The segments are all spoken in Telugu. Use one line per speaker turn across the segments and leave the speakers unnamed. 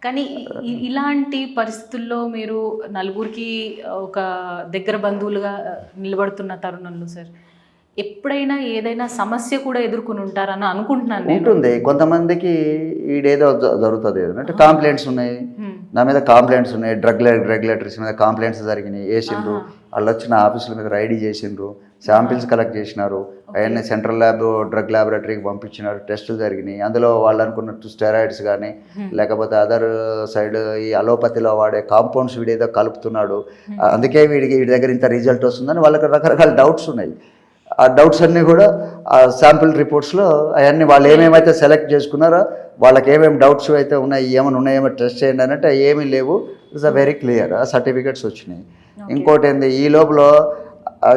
కానీ ఇలాంటి పరిస్థితుల్లో మీరు నలుగురికి ఒక దగ్గర బంధువులుగా నిలబడుతున్న తరుణంలో సార్ ఎప్పుడైనా ఏదైనా సమస్య కూడా ఎదుర్కొని ఉంటారని అనుకుంటున్నాను నేను.
ఉంటుంది. కొంతమందికి ఈడేదో జరుగుతుంది అంటే కంప్లైంట్స్ ఉన్నాయి, నా మీద కంప్లైంట్స్ ఉన్నాయి, డ్రగ్ రెగ్యులేటరీస్ మీద కంప్లైంట్స్ జరిగినాయి, వేసిండ్రు, వాళ్ళు వచ్చిన ఆఫీసుల మీద రైడీ చేసిండ్రు, శాంపిల్స్ కలెక్ట్ చేసినారు, అవన్నీ సెంట్రల్ ల్యాబ్ డ్రగ్ ల్యాబొరేటరీకి పంపించినారు, టెస్టులు జరిగినాయి. అందులో వాళ్ళు అనుకున్నట్టు స్టెరాయిడ్స్ కానీ లేకపోతే అదర్ సైడ్ ఈ అలోపతిలో వాడే కాంపౌండ్స్ వీడేదో కలుపుతున్నాడు, అందుకే వీడి దగ్గర ఇంత రిజల్ట్ వస్తుందని వాళ్ళకి రకరకాల డౌట్స్ ఉన్నాయి. ఆ డౌట్స్ అన్నీ కూడా ఆ శాంపిల్ రిపోర్ట్స్లో అవన్నీ వాళ్ళు ఏమేమైతే సెలెక్ట్ చేసుకున్నారో వాళ్ళకి ఏమేమి డౌట్స్ అయితే ఉన్నాయి, ఏమైనా ఉన్నాయేమో టెస్ట్ చేయండి అన్నట్టు ఏమీ లేవు. It's a very clear. ఆ సర్టిఫికెట్స్ వచ్చినాయి. ఇంకోటి ఏంది, ఈ లోపల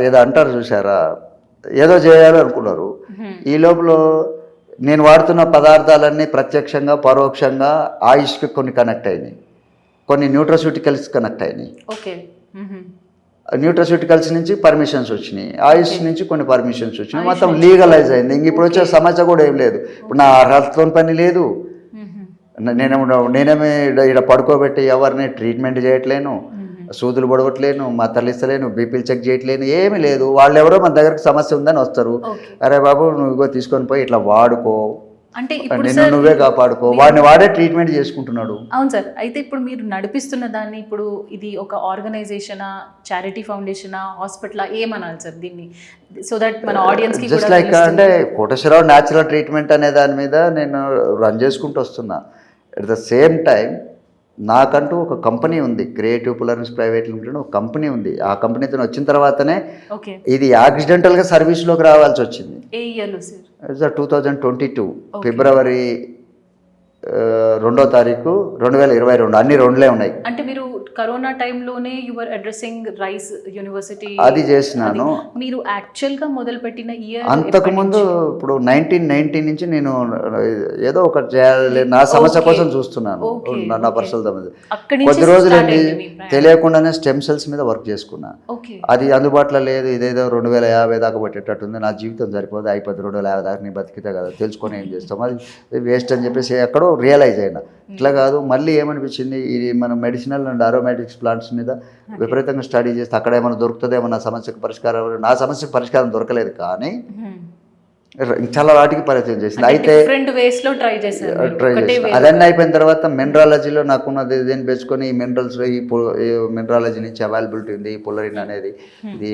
ఏదో అంటారు చూసారా, ఏదో చేయాలి అనుకున్నారు, ఈ లోపల నేను వాడుతున్న పదార్థాలన్నీ ప్రత్యక్షంగా పరోక్షంగా ఆయుష్కి కొన్ని కనెక్ట్ అయినాయి, కొన్ని న్యూట్రాస్యూటికల్స్ కనెక్ట్ అయినాయి.
ఓకే,
న్యూట్రాస్యూటికల్స్ నుంచి పర్మిషన్స్ వచ్చినాయి, ఆయుష్ నుంచి కొన్ని పర్మిషన్స్ వచ్చినాయి, మొత్తం లీగలైజ్ అయింది. ఇంక ఇప్పుడు వచ్చే సమస్య కూడా ఏం లేదు. ఇప్పుడు నా అర్హతతో పని లేదు, నేనేమి ఇక్కడ పడుకోబెట్టి ఎవరిని ట్రీట్మెంట్ చేయట్లేను, సూదులు పడవట్లేను, మా తల్లిస్తలేను, బీపీలు చెక్ చేయట్లేను, ఏమీ లేదు. వాళ్ళు ఎవరో మన దగ్గరకు సమస్య ఉందని వస్తారు, అరే బాబు నువ్వు ఇగో తీసుకొని పోయి ఇట్లా వాడుకో,
అంటే
నిన్ను నువ్వే కాపాడుకో, వాడిని వాడే ట్రీట్మెంట్ చేసుకుంటున్నాడు.
అవును సార్. అయితే ఇప్పుడు మీరు నడిపిస్తున్న దాన్ని ఇప్పుడు ఇది ఒక ఆర్గనైజేషనా, చారిటీ ఫౌండేషనా, హాస్పిటలా, ఏమనాలి సార్ దీన్ని, సో దట్ మన ఆడియన్స్ కి
జస్ట్ లైక్ అంటే కోటేశ్వరరావు న్యాచురల్ ట్రీట్మెంట్ అనే దాని మీద నేను రన్ చేసుకుంటూ వస్తున్నా. అట్ ద సేమ్ టైం నాకంటూ ఒక కంపెనీ ఉంది, క్రియేటివ్ పులర్న్స్ ప్రైవేట్ లిమిటెడ్ ఒక కంపెనీ ఉంది. ఆ కంపెనీతో వచ్చిన తర్వాతనే ఇది యాక్సిడెంటల్గా సర్వీస్లోకి రావాల్సి వచ్చింది. 2022 ఫిబ్రవరి 2వ తారీఖు 2022. అన్ని రెండులే ఉన్నాయి.
అంటే మీరు కరోనా టైంలోనే యువర్ అడ్రసింగ్ రైస్ యూనివర్సిటీ
అది చేసినాను.
మీరు యాక్చువల్గా మొదలుపెట్టిన ఇయర్
అంతకుముందు ఇప్పుడు 1990 నుంచి నేను ఏదో ఒకటి చేయాలి, నా సమస్య కోసం చూస్తున్నాను. నా పర్సనల్ కొద్ది రోజులు తెలియకుండానే స్టెమ్ సెల్స్ మీద వర్క్ చేసుకున్నా. అది అందుబాటులో లేదు, ఇదేదో 2050 దాకా పట్టేటట్టుంది, నా జీవితం సరిపోదు, అయిపోతుంది 2050 దాకా నీ బతికితే కదా, తెలుసుకొని ఏం చేస్తాం, అది వేస్ట్ అని చెప్పేసి ఎక్కడో రియలైజ్ అయినా. ఇట్లా కాదు, మళ్ళీ ఏమనిపించింది, ఇది మనం మెడిసినల్ అండ్ అరోమాటిక్స్ ప్లాంట్స్ మీద విపరీతంగా స్టడీ చేస్తే అక్కడ ఏమైనా దొరుకుతుందేమో, నా సమస్యకు పరిష్కారం. నా సమస్యకు పరిష్కారం దొరకలేదు, కానీ చాలా వాటికి పరిచయం చేసింది. అయితే ట్రై చేసి అదన్నీ అయిపోయిన తర్వాత మినరాలజీలో నాకున్నది దీన్ని పెంచుకొని ఈ మినరల్స్లో ఈ మినరాలజీ నుంచి అవైలబిలిటీ ఉంది, పుల్లరిన్ అనేది, ఇది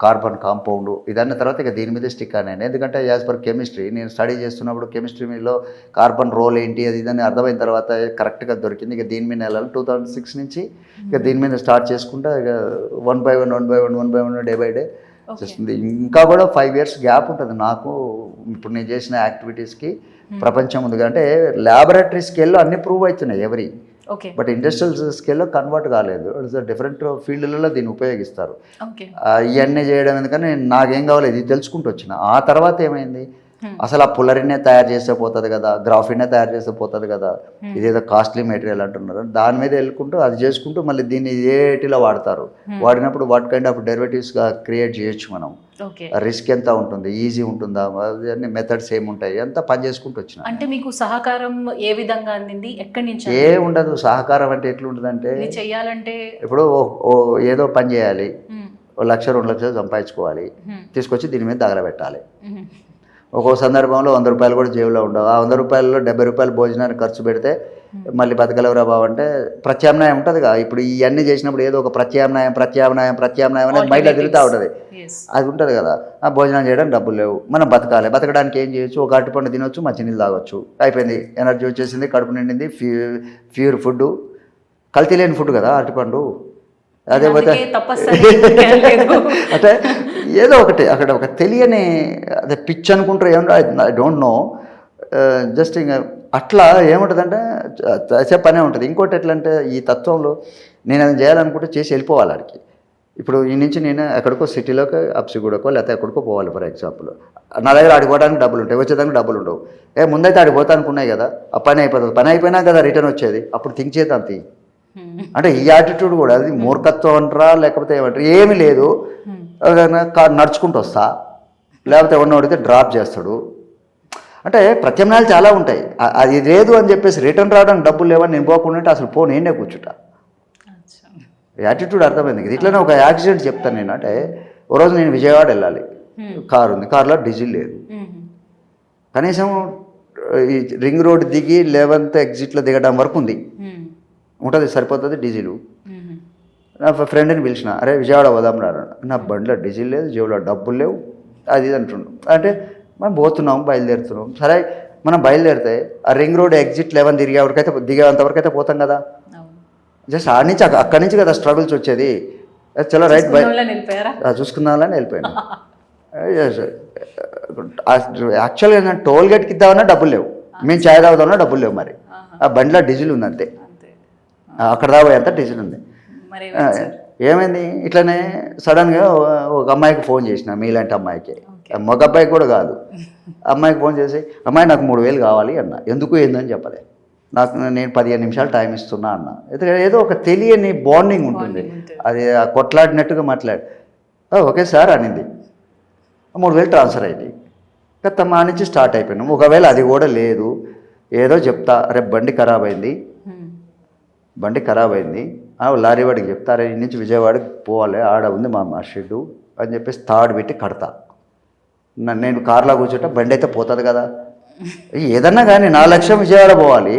కార్బన్ కాంపౌండ్, ఇదన్న తర్వాత ఇక దీని మీద స్టిక్ అయ్యాను. ఎందుకంటే యాజ్ పర్ కెమిస్ట్రీ నేను స్టడీ చేస్తున్నప్పుడు కెమిస్ట్రీలో కార్బన్ రోల్ ఏంటి అది ఇదని అర్థమైన తర్వాత కరెక్ట్గా దొరికింది. ఇక దీని మీద వెళ్ళాలి. 2006 నుంచి ఇక దీని మీద స్టార్ట్ చేసుకుంటా, ఇక 1 by 1 డే బై డే చేస్తుంది. ఇంకా కూడా 5 years గ్యాప్ ఉంటుంది నాకు ఇప్పుడు నేను చేసిన యాక్టివిటీస్కి ప్రపంచం ఉంది. అంటే ల్యాబొరేటరీ స్కేల్లో అన్ని ప్రూవ్ అవుతున్నాయి బట్ ఇండస్ట్రియల్ స్కేల్లో కన్వర్ట్ కాలేదు. డిఫరెంట్ ఫీల్డ్లలో దీన్ని ఉపయోగిస్తారు. ఇవన్నీ చేయడం ఎందుకని నాకేం కావాలి ఇది తెలుసుకుంటూ వచ్చిన. ఆ తర్వాత ఏమైంది, అసలు ఆ పుల్లరినే తయారు చేస్తే పోతుంది కదా, గ్రాఫినే తయారు చేస్తే పోతుంది కదా, ఇదేదో కాస్ట్లీ మెటీరియల్ అంటున్నారు, దాని మీద వెళ్ళుకుంటూ అది చేసుకుంటూ మళ్ళీ దీన్ని ఏటిలో వాడతారు. వాడినప్పుడు వాట్ కైండ్ ఆఫ్ డెరివేటివ్స్గా క్రియేట్ చేయొచ్చు మనం, రిస్క్ ఎంత ఉంటుంది, ఈజీ ఉంటుందా, అన్ని మెథడ్స్ ఏముంటాయి, అంతా పని చేసుకుంటూ వచ్చిన.
అంటే మీకు సహకారం ఏ విధంగా అందింది, ఎక్కడి నుంచి?
ఏ ఉండదు సహకారం అంటే ఎట్లుంటుందంటే,
చేయాలంటే ఇప్పుడు
ఏదో పని చేయాలి, 1 లక్ష 2 లక్షలు సంపాదించుకోవాలి, తీసుకొచ్చి దీని మీద తగలబెట్టాలి. ఒక్కో సందర్భంలో 100 రూపాయలు కూడా జేబులో ఉండవు. ఆ 100 రూపాయలలో 70 రూపాయలు భోజనానికి ఖర్చు పెడితే మళ్ళీ బతకలేవురా బాబు అంటే ప్రత్యామ్నాయం ఉంటుంది కదా. ఇప్పుడు ఇవన్నీ చేసినప్పుడు ఏదో ఒక ప్రత్యామ్నాయం అనేది మైండ్లో తిరుగుతూ ఉంటుంది, అది ఉంటుంది కదా. ఆ భోజనం చేయడానికి డబ్బులు లేవు, మనం బతకాలి, బతకడానికి ఏం చేయొచ్చు, ఒక అరటిపండు తినొచ్చు, మంచినీళ్ళు తాగొచ్చు, అయిపోయింది, ఎనర్జీ వచ్చేసింది, కడుపు నిండింది. ప్యూర్ ఫుడ్, కల్తీ లేని ఫుడ్ కదా అరటిపండు. అదే పోతే అంటే ఏదో ఒకటి అక్కడ ఒక తెలియని అదే పిచ్ అనుకుంటారు, ఏమన్నా ఐ డోంట్ నో. జస్ట్ ఇంకా అట్లా ఏముంటుందంటే చేసే పనే ఉంటుంది. ఇంకోటి ఎట్లా అంటే ఈ తత్వంలో నేను అది చేయాలనుకుంటే చేసి వెళ్ళిపోవాలి ఆడికి. ఇప్పుడు ఈ నుంచి నేను ఎక్కడికో సిటీలోకి అప్సిగూడకో లేకపోతే ఎక్కడికో పోవాలి ఫర్ ఎగ్జాంపుల్, నా దగ్గర ఆడిపోవడానికి డబ్బులు ఉంటాయి, వచ్చేదానికి డబ్బులు ఉండవు. ముందైతే ఆడిపోతా అనుకున్నాయి కదా, ఆ పని అయిపోతుంది, పని అయిపోయినా కదా రిటర్న్ వచ్చేది, అప్పుడు థింక్ చేద్దాం తీ అంటే ఈ యాటిట్యూడ్ కూడా అది మూర్ఖత్వం అంటారా లేకపోతే ఏమంటారు, ఏమీ లేదు. నడుచుకుంటూ వస్తా, లేకపోతే ఎవరిని అడిగితే డ్రాప్ చేస్తాడు, అంటే ప్రత్యామ్నాయాలు చాలా ఉంటాయి. అది లేదు అని చెప్పేసి రిటర్న్ రావడానికి డబ్బులు లేవని నేను పోకుండా ఉంటే అసలు నేనే కూర్చుంటా. యాటిట్యూడ్ అర్థమైంది కదా. ఇట్లనే ఒక యాక్సిడెంట్ చెప్తాను నేను. అంటే ఓ రోజు నేను విజయవాడ వెళ్ళాలి, కారు ఉంది, కారులో డీజిల్ లేదు. కనీసం ఈ రింగ్ రోడ్ దిగి 11th ఎగ్జిట్లో దిగడం వరకు ఉంది, ఉంటుంది, సరిపోతుంది డీజిల్. నా ఫ్రెండ్ని పిలిచిన, అరే విజయవాడ పోదాం రా. నా బండిలో డీజిల్ లేదు, జేబులో డబ్బులు లేవు, అది ఇది అంటుండు. అంటే మనం పోతున్నాం, బయలుదేరుతున్నాం. సరే మనం బయలుదేరితే ఆ రింగ్ రోడ్ ఎగ్జిట్ 11 దిగేంతవరకు అయితే పోతాం కదా. జస్ట్ ఆడి నుంచి అక్కడి నుంచి కదా స్ట్రగుల్స్ వచ్చేది. చలో రైట్ బై చూసుకుందామని వెళ్ళిపోయాను. యాక్చువల్గా నేను టోల్ గేట్కి ఇద్దామన్నా డబ్బులు లేవు, మేము చాయ్ తాగుదామన్నా డబ్బులు లేవు. మరి ఆ బండిలో డీజిల్ ఉంది అంతే, అక్కడ దాపోయేంత డీజిల్ ఉంది. ఏమైంది, ఇట్లనే సడన్గా ఒక అమ్మాయికి ఫోన్ చేసిన, మీలాంటి అమ్మాయికి, మగ అబ్బాయికి కూడా కాదు, అమ్మాయికి ఫోన్ చేసి, అమ్మాయి నాకు 3,000 కావాలి అన్న. ఎందుకు ఏందని చెప్పలే, నేను 15 నిమిషాలు టైం ఇస్తున్నా అన్న. ఏదో ఒక తెలియని బాండింగ్ ఉంటుంది, అది కొట్లాడినట్టుగా మాట్లాడి ఓకే సార్ అనింది. 3,000 ట్రాన్స్ఫర్ అయింది. గత మా నుంచి స్టార్ట్ అయిపోయినాం. ఒకవేళ అది కూడా లేదు, ఏదో చెప్తా, రేపు బండి ఖరాబ్ అయింది లారీ వాడికి చెప్తా, రే నుంచి విజయవాడకి పోవాలి, ఆడ ఉంది మా షెడ్డు అని చెప్పేసి తాడు పెట్టి కడతా. నేను కార్లో కూర్చుంటే బండి అయితే పోతుంది కదా. ఏదన్నా కానీ 4 లక్షం విజయవాడ పోవాలి,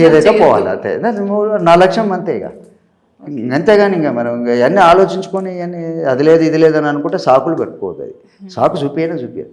ఏదైతే పోవాలి అంతే. 4 లక్షం అంతే. ఇక అంతేగాని ఇంకా మనం ఇవన్నీ ఆలోచించుకొని ఇవన్నీ అది లేదు ఇది లేదని అనుకుంటే సాకులు పెట్టుకోవద్దు. అది సాకు చూపించదు.